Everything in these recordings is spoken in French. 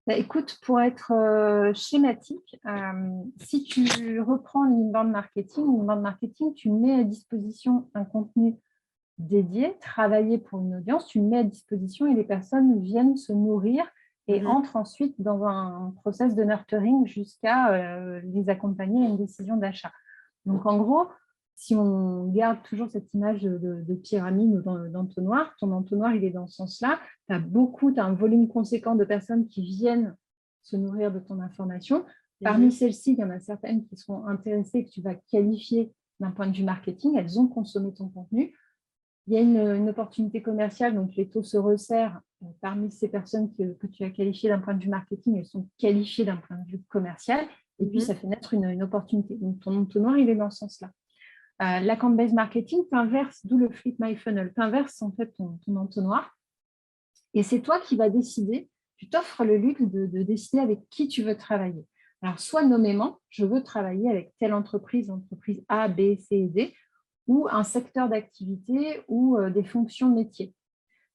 Bah, écoute, pour être schématique, si tu reprends l'inbound marketing, tu mets à disposition un contenu dédié, travaillé pour une audience, tu le mets à disposition et les personnes viennent se nourrir et entrent ensuite dans un process de nurturing jusqu'à les accompagner à une décision d'achat. Donc, en gros, si on garde toujours cette image de pyramide ou d'entonnoir, ton entonnoir, il est dans ce sens-là. Tu as un volume conséquent de personnes qui viennent se nourrir de ton information. Parmi celles-ci, il y en a certaines qui seront intéressées, que tu vas qualifier d'un point de vue marketing. Elles ont consommé ton contenu. Il y a une opportunité commerciale, donc les taux se resserrent. Parmi ces personnes que tu as qualifiées d'un point de vue marketing, elles sont qualifiées d'un point de vue commercial. Et puis, ça fait naître une opportunité. Donc, ton entonnoir, il est dans ce sens-là. L'account-based marketing, tu inverses, d'où le flip my funnel. Tu inverses en fait ton entonnoir et c'est toi qui vas décider, tu t'offres le luxe de décider avec qui tu veux travailler. Alors, soit nommément, je veux travailler avec telle entreprise A, B, C et D, ou un secteur d'activité ou des fonctions métiers.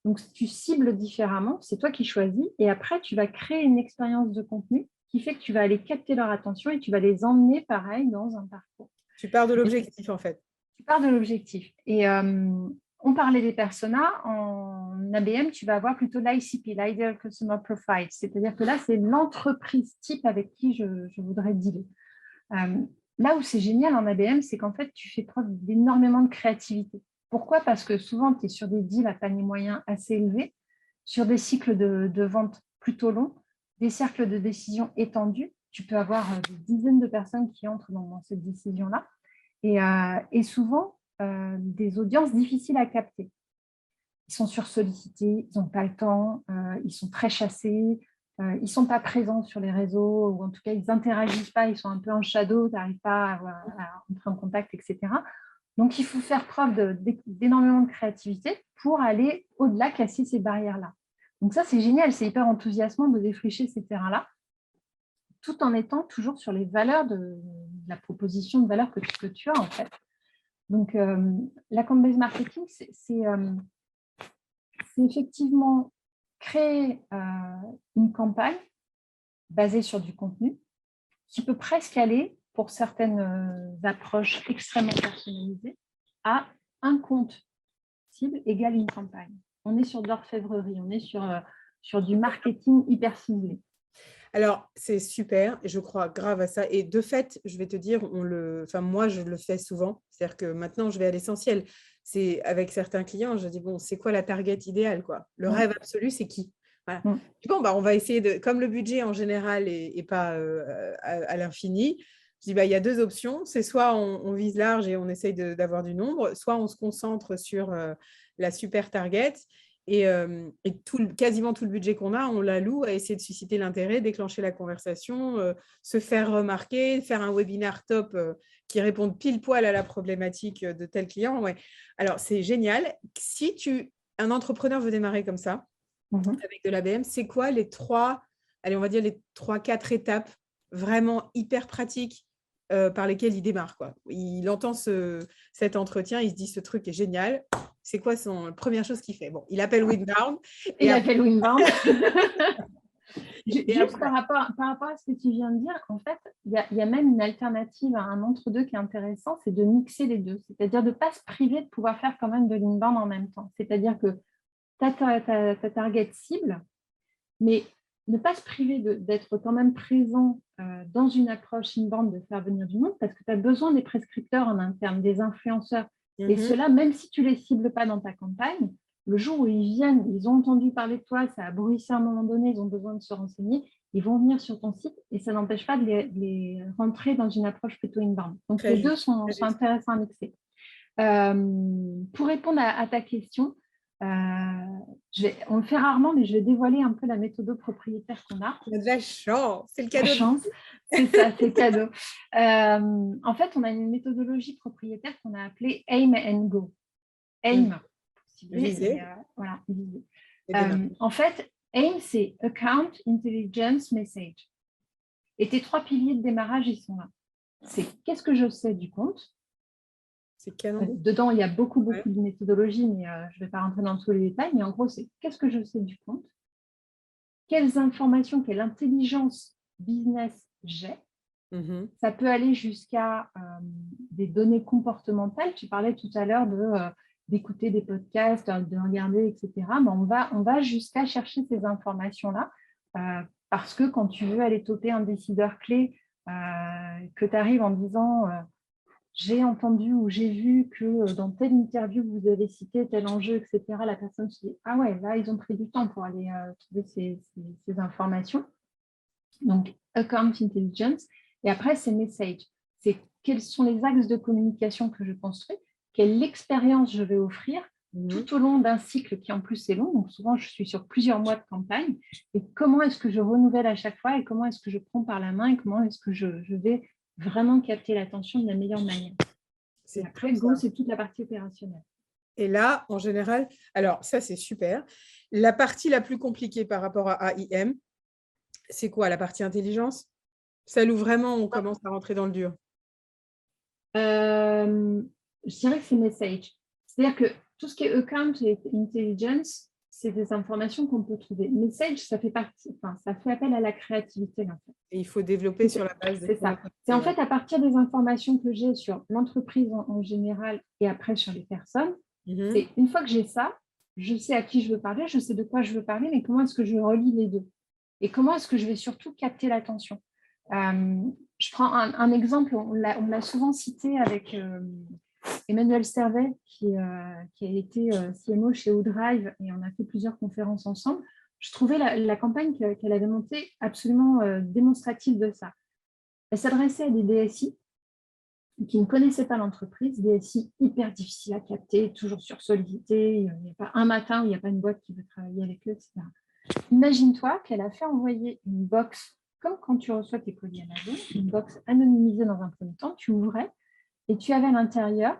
Donc, tu cibles différemment, c'est toi qui choisis et après, tu vas créer une expérience de contenu qui fait que tu vas aller capter leur attention et tu vas les emmener pareil dans un parcours. Tu pars de l'objectif, en fait. Tu pars de l'objectif. Et on parlait des personas. En ABM, tu vas avoir plutôt l'ICP, l'Ideal Customer Profile. C'est-à-dire que là, c'est l'entreprise type avec qui je voudrais dealer. Là où c'est génial en ABM, c'est qu'en fait, tu fais preuve d'énormément de créativité. Pourquoi? Parce que souvent, tu es sur des deals à panier moyen assez élevés, sur des cycles de vente plutôt longs, des cercles de décision étendus. Tu peux avoir des dizaines de personnes qui entrent dans cette décision-là. Et souvent, des audiences difficiles à capter. Ils sont sursollicités, ils n'ont pas le temps, ils sont très chassés, ils ne sont pas présents sur les réseaux, ou en tout cas, ils n'interagissent pas, ils sont un peu en shadow, tu n'arrives pas à entrer en contact, etc. Donc, il faut faire preuve d'énormément de créativité pour aller au-delà, casser ces barrières-là. Donc ça, c'est génial, c'est hyper enthousiasmant de défricher ces terrains-là, tout en étant toujours sur les valeurs de la proposition de valeur que tu as, en fait. Donc, l'account-based marketing, c'est effectivement créer une campagne basée sur du contenu qui peut presque aller, pour certaines approches extrêmement personnalisées, à un compte cible égale une campagne. On est sur de l'orfèvrerie, on est sur du marketing hyper ciblé. Alors, c'est super, et je crois grave à ça. Et de fait, je vais te dire, moi, je le fais souvent. C'est-à-dire que maintenant, je vais à l'essentiel. C'est avec certains clients, je dis, bon, c'est quoi la target idéale, quoi? Le rêve absolu, c'est qui? Voilà. Bon, on va essayer de… Comme le budget, en général, n'est pas à l'infini, je dis, il y a deux options. C'est soit on vise large et on essaye d'avoir du nombre, soit on se concentre sur la super target. Et quasiment tout le budget qu'on a, on l'alloue à essayer de susciter l'intérêt, déclencher la conversation, se faire remarquer, faire un webinaire top qui réponde pile poil à la problématique de tel client. Ouais. Alors, c'est génial. Si un entrepreneur veut démarrer comme ça, avec de l'ABM, c'est quoi les on va dire les 3-4 étapes vraiment hyper pratiques par lesquelles il démarre, quoi. Il entend cet entretien, il se dit ce truc est génial. C'est quoi la première chose qu'il fait? Bon, il appelle Winbound. Il appelle Winbound. Juste par rapport à ce que tu viens de dire, en fait, il y a même une alternative à un entre-deux qui est intéressant, c'est de mixer les deux. C'est-à-dire de ne pas se priver de pouvoir faire quand même de l'inbound en même temps. C'est-à-dire que tu as ta target cible, mais ne pas se priver d'être quand même présent dans une approche inbound, de faire venir du monde, parce que tu as besoin des prescripteurs en interne, des influenceurs. Et ceux-là, même si tu ne les cibles pas dans ta campagne, le jour où ils viennent, ils ont entendu parler de toi, ça a bruissé à un moment donné, ils ont besoin de se renseigner, ils vont venir sur ton site et ça n'empêche pas de les rentrer dans une approche plutôt inbound. Donc, les deux sont intéressants à mixer. Pour répondre à ta question, on le fait rarement, mais je vais dévoiler un peu la méthode propriétaire qu'on a. On a de la chance, c'est le cadeau. La chance, c'est ça, c'est cadeau. En fait, on a une méthodologie propriétaire qu'on a appelée Aim and Go. Aim, viser. Voilà, viser. En fait, Aim, c'est Account, Intelligence, Message. Et tes 3 piliers de démarrage, ils sont là. C'est qu'est-ce que je sais du compte? C'est canon. Dedans, il y a beaucoup de méthodologies, mais je ne vais pas rentrer dans tous les détails. Mais en gros, c'est qu'est-ce que je sais du compte? quelles informations, quelle intelligence business j'ai. Ça peut aller jusqu'à des données comportementales. Tu parlais tout à l'heure d'écouter des podcasts, de regarder, etc. Mais on va jusqu'à chercher ces informations-là parce que quand tu veux aller toper un décideur clé, que tu arrives en disant j'ai entendu ou j'ai vu que dans telle interview, vous avez cité tel enjeu, etc. La personne se dit ah ouais, là, ils ont pris du temps pour aller trouver ces informations. Donc, account intelligence. Et après, c'est message. C'est quels sont les axes de communication que je construis, quelle expérience je vais offrir tout au long d'un cycle qui en plus est long. Donc, souvent, je suis sur plusieurs mois de campagne. Et comment est-ce que je renouvelle à chaque fois et comment est-ce que je prends par la main et comment est-ce que je vais vraiment capter l'attention de la meilleure manière. Et après, go, c'est toute la partie opérationnelle. Et là, en général, alors ça, c'est super. La partie la plus compliquée par rapport à AIM, c'est quoi la partie intelligence? Celle où vraiment on commence à rentrer dans le dur. Je dirais que c'est message. C'est-à-dire que tout ce qui est account et intelligence, c'est des informations qu'on peut trouver. Message, ça fait appel à la créativité. En fait. Et il faut développer sur la base de c'est ça. C'est en fait à partir des informations que j'ai sur l'entreprise en général et après sur les personnes. C'est une fois que j'ai ça, je sais à qui je veux parler, je sais de quoi je veux parler, mais comment est-ce que je relie les deux? Et comment est-ce que je vais surtout capter l'attention? Je prends un exemple, on l'a souvent cité avec Emmanuel Servet, qui a été CMO chez Woodrive, et on a fait plusieurs conférences ensemble. Je trouvais la campagne qu'elle avait montée absolument démonstrative de ça. Elle s'adressait à des DSI qui ne connaissaient pas l'entreprise, DSI hyper difficile à capter, toujours sursollicité, il n'y a pas un matin où il n'y a pas une boîte qui veut travailler avec eux, etc. Imagine-toi qu'elle a fait envoyer une box, comme quand tu reçois tes colis Amazon, une box anonymisée dans un premier temps, tu ouvrais et tu avais à l'intérieur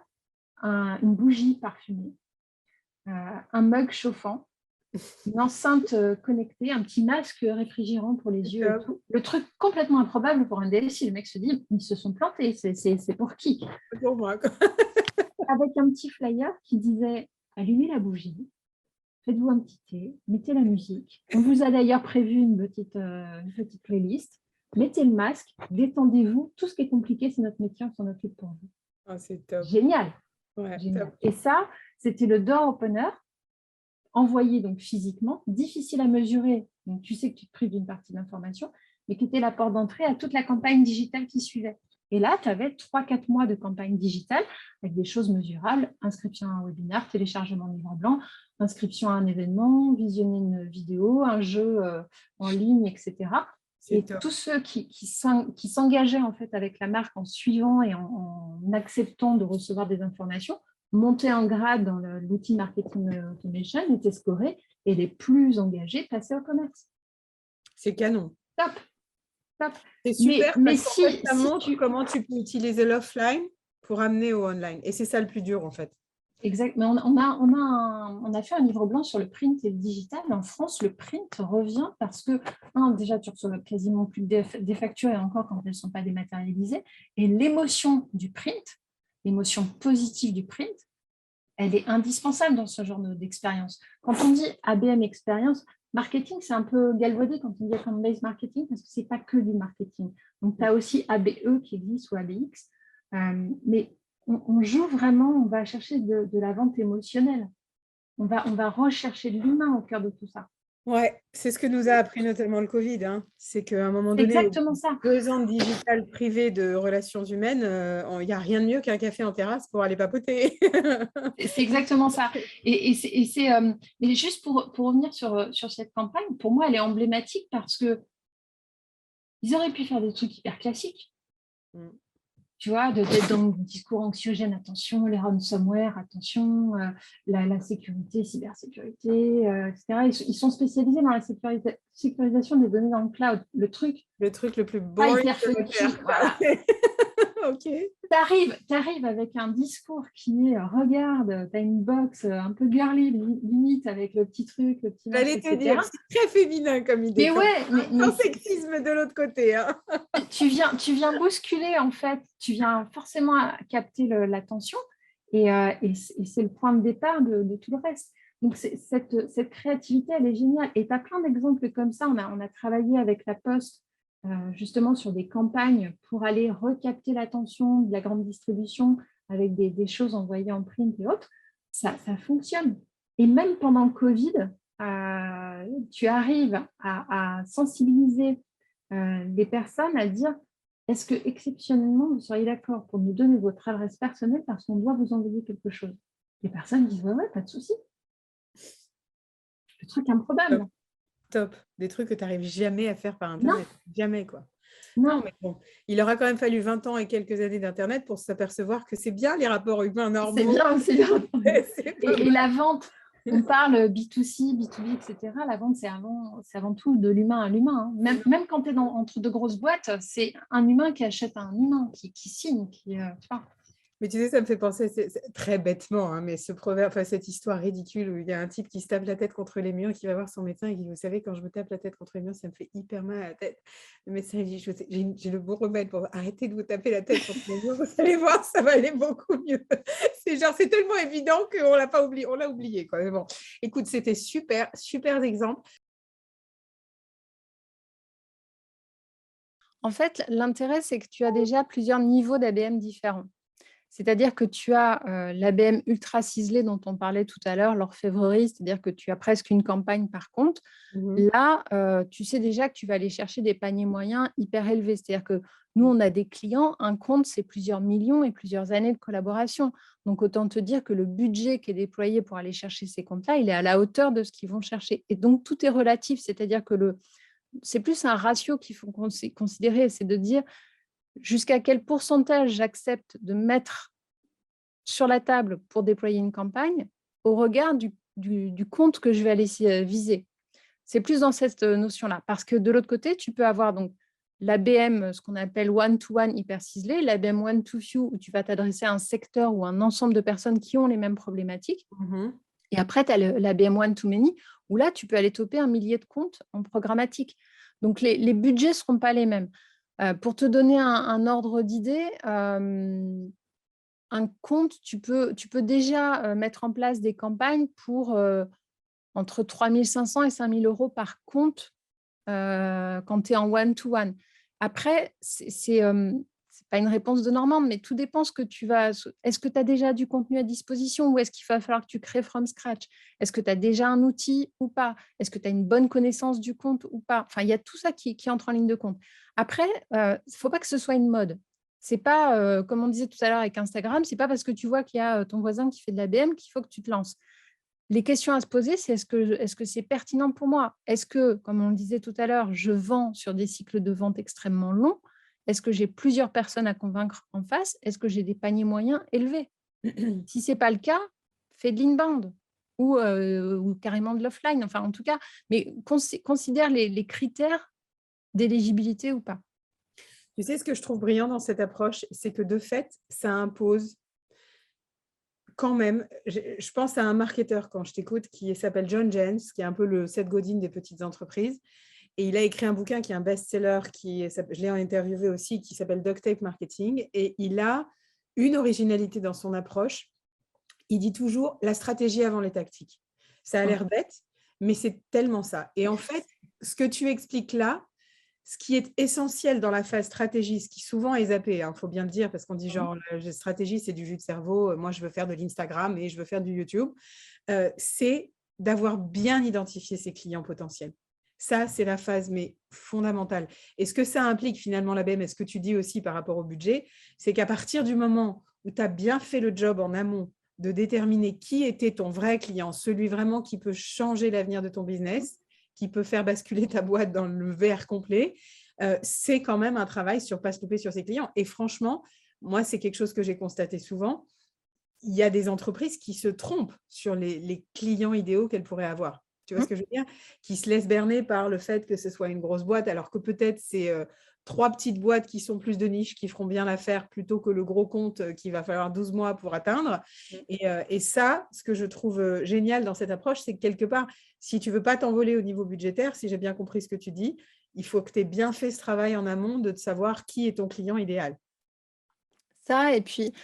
une bougie parfumée, un mug chauffant, une enceinte connectée, un petit masque réfrigérant pour les yeux et tout. Le truc complètement improbable pour un DSI. Le mec se dit, ils se sont plantés, c'est pour qui? Pour moi. Avec un petit flyer qui disait, allumez la bougie, faites-vous un petit thé, mettez la musique. On vous a d'ailleurs prévu une petite playlist. Mettez le masque, détendez-vous. Tout ce qui est compliqué, c'est notre métier, on s'en occupe pour vous. Oh, c'est top. Génial. Ouais, Génial. top. Et ça, c'était le door opener, envoyé donc physiquement, difficile à mesurer. Donc, tu sais que tu te prives d'une partie de l'information, mais qui était la porte d'entrée à toute la campagne digitale qui suivait. Et là, tu avais 3-4 mois de campagne digitale avec des choses mesurables, inscription à un webinaire, téléchargement de livre blanc, inscription à un événement, visionner une vidéo, un jeu en ligne, etc. Et tous ceux qui s'engageaient en fait avec la marque en suivant et en acceptant de recevoir des informations, montaient en grade dans l'outil marketing automation, étaient scorés et les plus engagés passaient au commerce. C'est canon. Top. C'est super mais parce qu'en fait, ça montre comment tu peux utiliser l'offline pour amener au online. Et c'est ça le plus dur en fait. Exact. Mais on a fait un livre blanc sur le print et le digital. En France, le print revient parce que, déjà, tu reçois quasiment plus des factures et encore quand elles ne sont pas dématérialisées. Et l'émotion du print, l'émotion positive du print, elle est indispensable dans ce genre d'expérience. Quand on dit ABM expérience, marketing, c'est un peu galvaudé quand on dit account-based marketing parce que ce n'est pas que du marketing. Donc, tu as aussi ABE qui existe ou ABX. Mais on joue vraiment, on va chercher de la vente émotionnelle. On va rechercher de l'humain au cœur de tout ça. Ouais, c'est ce que nous a appris notamment le Covid. C'est qu'à un moment donné, exactement ça. 2 ans de digital privé de relations humaines, il n'y a rien de mieux qu'un café en terrasse pour aller papoter. C'est exactement ça. Mais juste pour revenir sur cette campagne, pour moi, elle est emblématique parce que ils auraient pu faire des trucs hyper classiques. Tu vois, d'être dans le discours anxiogène, attention, les ransomware, attention, la sécurité, cybersécurité, etc. Ils sont spécialisés dans la sécurisation des données dans le cloud. Le truc le plus boring de faire. Voilà. Ok. Tu arrives avec un discours qui est regarde, tu as une box un peu girly, limite, avec le petit truc, le petit. J'allais te dire, c'est très féminin comme idée. Mais ouais, sans sexisme de l'autre côté. Tu viens bousculer, en fait, tu viens forcément capter l'attention et c'est le point de départ de tout le reste. Donc, cette créativité, elle est géniale. Et tu as plein d'exemples comme ça. On a travaillé avec la Poste justement sur des campagnes pour aller recapter l'attention de la grande distribution avec des choses envoyées en print et autres. Ça fonctionne. Et même pendant le Covid, tu arrives à sensibiliser les personnes à dire est-ce que exceptionnellement vous seriez d'accord pour nous donner votre adresse personnelle parce qu'on doit vous envoyer quelque chose. Les personnes disent ouais, pas de souci. Le truc improbable. Top. Des trucs que tu n'arrives jamais à faire par Non, Internet. Jamais, quoi. non. Non, mais bon, il aura quand même fallu 20 ans et quelques années d'Internet pour s'apercevoir que c'est bien les rapports humains normaux. C'est bien, c'est bien. C'est pas Et mal. la vente, on parle B2C, B2B, etc. La vente, c'est avant tout de l'humain à l'humain. Hein. Même quand tu es entre deux grosses boîtes, c'est un humain qui achète à un humain, qui signe, tu vois. Mais tu sais, ça me fait penser, c'est très bêtement, hein, mais ce proverbe, enfin, cette histoire ridicule où il y a un type qui se tape la tête contre les murs, qui va voir son médecin et qui dit, vous savez, quand je me tape la tête contre les murs, ça me fait hyper mal à la tête. Le médecin il dit, j'ai le bon remède pour arrêter de vous taper la tête contre les murs, vous allez voir, ça va aller beaucoup mieux. C'est tellement évident qu'on l'a pas oublié, on l'a oublié, quoi. Mais bon, écoute, c'était super, super exemple. En fait, l'intérêt, c'est que tu as déjà plusieurs niveaux d'ABM différents. C'est-à-dire que tu as l'ABM ultra ciselé dont on parlait tout à l'heure, l'orfèvrerie, c'est-à-dire que tu as presque une campagne par compte. Là, tu sais déjà que tu vas aller chercher des paniers moyens hyper élevés. C'est-à-dire que nous, on a des clients, un compte, c'est plusieurs millions et plusieurs années de collaboration. Donc, autant te dire que le budget qui est déployé pour aller chercher ces comptes-là, il est à la hauteur de ce qu'ils vont chercher. Et donc, tout est relatif. C'est-à-dire que c'est plus un ratio qu'il faut considérer, c'est de dire jusqu'à quel pourcentage j'accepte de mettre sur la table pour déployer une campagne au regard du compte que je vais aller viser. C'est plus dans cette notion-là. Parce que de l'autre côté, tu peux avoir donc l'ABM, ce qu'on appelle one-to-one hyper ciselé, l'ABM one-to-few, où tu vas t'adresser à un secteur ou un ensemble de personnes qui ont les mêmes problématiques. Et après, tu as l'ABM one-to-many, où là, tu peux aller toper un millier de comptes en programmatique. Donc, les budgets ne seront pas les mêmes. Pour te donner un ordre d'idée, un compte, tu peux déjà mettre en place des campagnes pour entre 3 500 et 5 000 euros par compte quand tu es en one-to-one. Après, c'est pas une réponse de Normande, mais tout dépend ce que tu vas... Est-ce que tu as déjà du contenu à disposition ou est-ce qu'il va falloir que tu crées from scratch? Est-ce que tu as déjà un outil ou pas? Est-ce que tu as une bonne connaissance du compte ou pas? Enfin, il y a tout ça qui entre en ligne de compte. Après, il ne faut pas que ce soit une mode. C'est pas, comme on disait tout à l'heure avec Instagram, c'est pas parce que tu vois qu'il y a ton voisin qui fait de l'ABM qu'il faut que tu te lances. Les questions à se poser, c'est est-ce que c'est pertinent pour moi? Est-ce que, comme on le disait tout à l'heure, je vends sur des cycles de vente extrêmement longs? Est-ce que j'ai plusieurs personnes à convaincre en face? Est-ce que j'ai des paniers moyens élevés? Si ce n'est pas le cas, fais de l'inbound ou carrément de l'offline. Enfin, en tout cas, mais considère les critères d'éligibilité ou pas. Tu sais, ce que je trouve brillant dans cette approche, c'est que de fait, ça impose quand même, je pense à un marketeur quand je t'écoute qui s'appelle John Jens, qui est un peu le Seth Godin des petites entreprises. Et il a écrit un bouquin qui est un best-seller, je l'ai interviewé aussi, qui s'appelle Duct Tape Marketing. Et il a une originalité dans son approche. Il dit toujours la stratégie avant les tactiques. Ça a l'air bête, mais c'est tellement ça. Et en fait, ce que tu expliques là, ce qui est essentiel dans la phase stratégie, ce qui souvent est zappé, faut bien le dire, parce qu'on dit genre, la stratégie, c'est du jus de cerveau, moi, je veux faire de l'Instagram et je veux faire du YouTube, c'est d'avoir bien identifié ses clients potentiels. Ça, c'est la phase mais fondamentale. Et ce que ça implique finalement, l'ABM, et ce que tu dis aussi par rapport au budget, c'est qu'à partir du moment où tu as bien fait le job en amont de déterminer qui était ton vrai client, celui vraiment qui peut changer l'avenir de ton business, qui peut faire basculer ta boîte dans le vert complet, c'est quand même un travail sur pas se louper sur ses clients. Et franchement, moi, c'est quelque chose que j'ai constaté souvent. Il y a des entreprises qui se trompent sur les clients idéaux qu'elles pourraient avoir. Tu vois ce que je veux dire? Qui se laissent berner par le fait que ce soit une grosse boîte, alors que peut-être c'est 3 petites boîtes qui sont plus de niche, qui feront bien l'affaire, plutôt que le gros compte qu'il va falloir 12 mois pour atteindre. Et ça, ce que je trouve génial dans cette approche, c'est que quelque part, si tu ne veux pas t'envoler au niveau budgétaire, si j'ai bien compris ce que tu dis, il faut que tu aies bien fait ce travail en amont de savoir qui est ton client idéal. Ça, et puis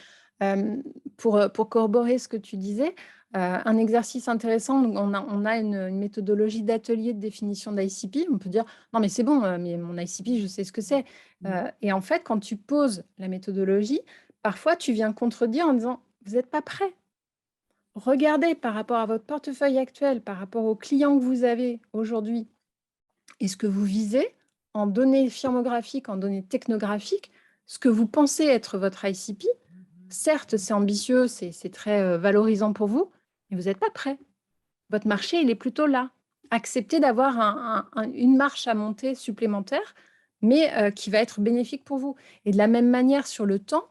Pour corroborer ce que tu disais, un exercice intéressant, donc on a une méthodologie d'atelier de définition d'ICP. On peut dire, non mais c'est bon, mais mon ICP, je sais ce que c'est. Et en fait, quand tu poses la méthodologie, parfois tu viens contredire en disant, vous n'êtes pas prêt. Regardez par rapport à votre portefeuille actuel, par rapport aux clients que vous avez aujourd'hui, et ce que vous visez, en données firmographiques, en données technographiques, ce que vous pensez être votre ICP. Certes, c'est ambitieux, c'est très valorisant pour vous, mais vous n'êtes pas prêt. Votre marché, il est plutôt là. Acceptez d'avoir une marche à monter supplémentaire, mais qui va être bénéfique pour vous. Et de la même manière, sur le temps,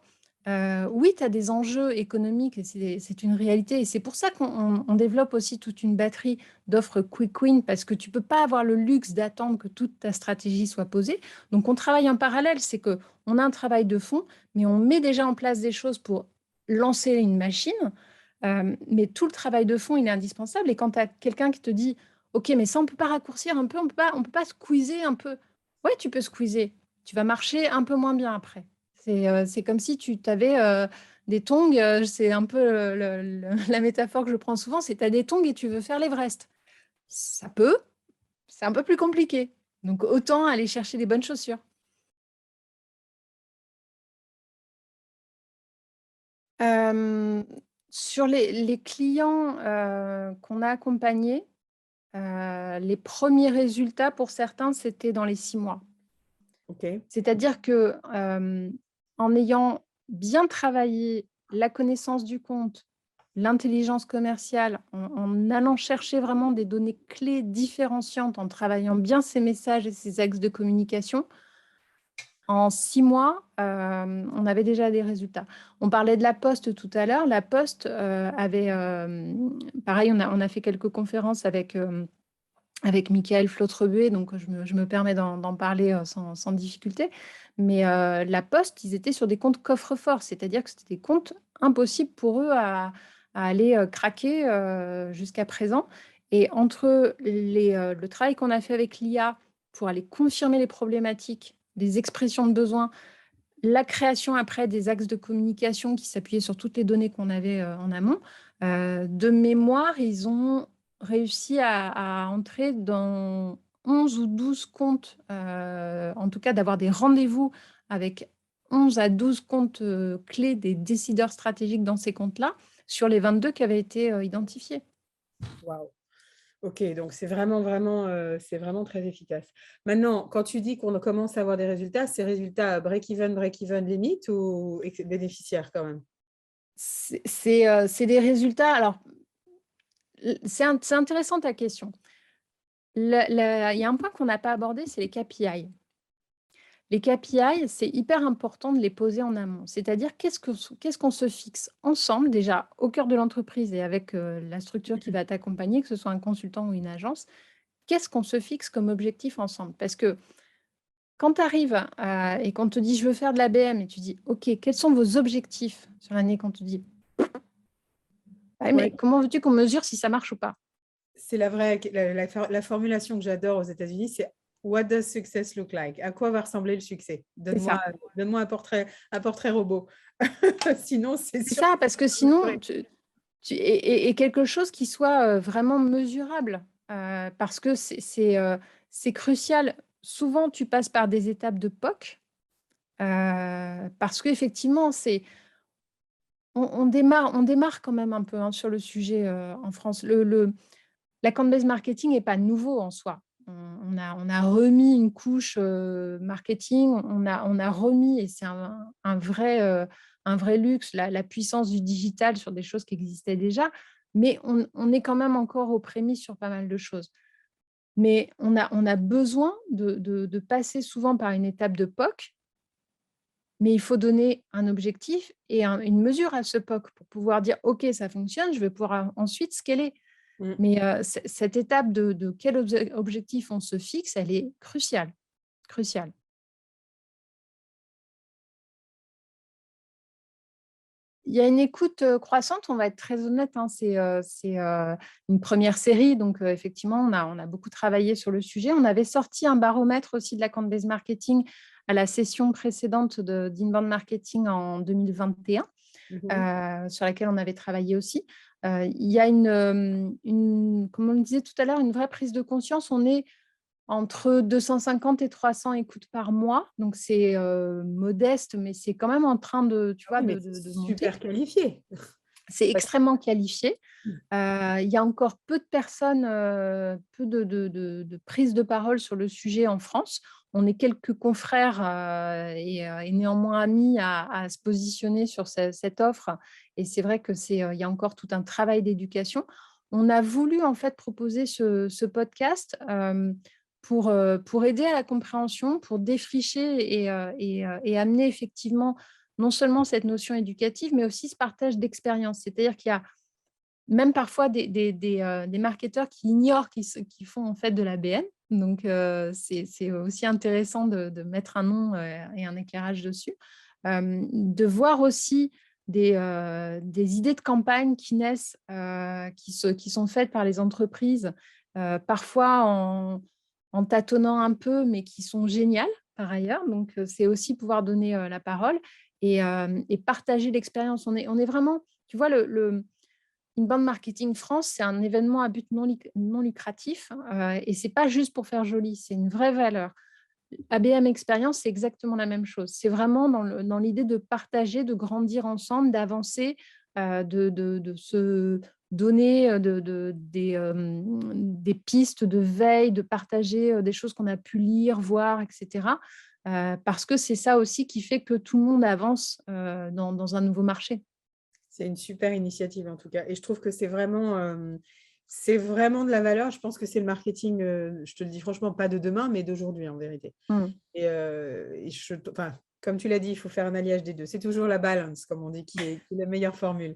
oui, tu as des enjeux économiques, et c'est une réalité. Et c'est pour ça qu'on développe aussi toute une batterie d'offres quick win, parce que tu ne peux pas avoir le luxe d'attendre que toute ta stratégie soit posée. Donc, on travaille en parallèle. C'est qu'on a un travail de fond, mais on met déjà en place des choses pour lancer une machine. Mais tout le travail de fond, il est indispensable. Et quand tu as quelqu'un qui te dit, OK, mais ça, on ne peut pas raccourcir un peu, on peut pas squeezer un peu. Ouais, tu peux squeezer. Tu vas marcher un peu moins bien après. C'est comme si tu avais des tongs. C'est un peu la métaphore que je prends souvent. C'est tu as des tongs et tu veux faire l'Everest. Ça peut, c'est un peu plus compliqué. Donc, autant aller chercher des bonnes chaussures. Sur les clients qu'on a accompagnés, les premiers résultats pour certains, c'était dans les 6 mois. OK. C'est-à-dire que en ayant bien travaillé la connaissance du compte, l'intelligence commerciale, en allant chercher vraiment des données clés différenciantes, en travaillant bien ces messages et ces axes de communication, en 6 mois, on avait déjà des résultats. On parlait de La Poste tout à l'heure. La Poste avait, pareil, on a fait quelques conférences avec Michael Flottrebuet, donc je me permets d'en parler sans difficulté. Mais La Poste, ils étaient sur des comptes coffre-fort, c'est-à-dire que c'était des comptes impossibles pour eux à aller craquer jusqu'à présent. Et entre le travail qu'on a fait avec l'IA pour aller confirmer les problématiques, des expressions de besoins, la création après des axes de communication qui s'appuyaient sur toutes les données qu'on avait en amont, de mémoire, ils ont réussi à entrer dans 11 ou 12 comptes, en tout cas d'avoir des rendez-vous avec 11 à 12 comptes clés des décideurs stratégiques dans ces comptes-là, sur les 22 qui avaient été identifiés. Waouh. OK, donc c'est vraiment très efficace. Maintenant, quand tu dis qu'on commence à avoir des résultats, c'est résultats break-even limite ou bénéficiaires quand même? C'est des résultats. Alors, c'est intéressant ta question. Il y a un point qu'on n'a pas abordé, c'est les KPI. Les KPI, c'est hyper important de les poser en amont. C'est-à-dire, qu'est-ce qu'on se fixe ensemble, déjà au cœur de l'entreprise et avec la structure qui va t'accompagner, que ce soit un consultant ou une agence, qu'est-ce qu'on se fixe comme objectif ensemble? Parce que quand tu arrives et qu'on te dit, je veux faire de l'ABM, et tu dis, OK, quels sont vos objectifs sur l'année? Quand tu dis, ah, mais Ouais, comment veux-tu qu'on mesure si ça marche ou pas? c'est la formulation que j'adore aux États-Unis, c'est What does success look like? À quoi va ressembler le succès? C'est ça. Donne-moi un portrait robot. Sinon, c'est C'est sûr ça, que parce que c'est sinon, vrai. et quelque chose qui soit vraiment mesurable, parce que c'est crucial. Souvent, tu passes par des étapes de POC, parce qu'effectivement, on démarre quand même un peu hein, sur le sujet en France. L'account-based marketing n'est pas nouveau en soi. On a remis une couche marketing, on a remis, et c'est un vrai luxe, la puissance du digital sur des choses qui existaient déjà, mais on est quand même encore aux prémices sur pas mal de choses. Mais on a besoin de passer souvent par une étape de POC, mais il faut donner un objectif et une mesure à ce POC pour pouvoir dire, OK, ça fonctionne, je vais pouvoir ensuite scaler. Mm. Mais cette étape de quel objectif on se fixe, elle est cruciale, cruciale. Il y a une écoute croissante, on va être très honnête, hein, c'est une première série, donc effectivement, on a beaucoup travaillé sur le sujet. On avait sorti un baromètre aussi de l'account based marketing à la session précédente d'Inbound Marketing en 2021. Mhm. sur laquelle on avait travaillé aussi. Il y a comme on le disait tout à l'heure, une vraie prise de conscience. On est entre 250 et 300 écoutes par mois, donc c'est modeste, mais c'est quand même en train de, tu Ah vois, oui, mais c'est de monter. super qualifié. C'est Parce- extrêmement qualifié. que- Il y a encore peu de personnes, peu de prise de parole sur le sujet en France. On est quelques confrères et néanmoins amis à se positionner sur cette offre. Et c'est vrai que il y a encore tout un travail d'éducation. On a voulu en fait proposer ce podcast pour aider à la compréhension, pour défricher et amener effectivement non seulement cette notion éducative, mais aussi ce partage d'expérience. C'est-à-dire qu'il y a même parfois des marketeurs qui ignorent qu'ils font en fait de la BN. Donc, c'est aussi intéressant de mettre un nom et un éclairage dessus. De voir aussi des idées de campagne qui naissent, qui sont faites par les entreprises, parfois en tâtonnant un peu, mais qui sont géniales par ailleurs. Donc, c'est aussi pouvoir donner la parole et partager l'expérience. On est vraiment, tu vois, Inbound Marketing France, c'est un événement à but non lucratif et ce n'est pas juste pour faire joli, c'est une vraie valeur. ABM Experience, c'est exactement la même chose. C'est vraiment dans l'idée de partager, de grandir ensemble, d'avancer, de se donner des pistes de veille, de partager des choses qu'on a pu lire, voir, etc. Parce que c'est ça aussi qui fait que tout le monde avance dans un nouveau marché. C'est une super initiative en tout cas. Et je trouve que c'est vraiment de la valeur. Je pense que c'est le marketing, je te le dis franchement, pas de demain, mais d'aujourd'hui en vérité. Mm. Enfin, comme tu l'as dit, il faut faire un alliage des deux. C'est toujours la balance, comme on dit, qui est la meilleure formule.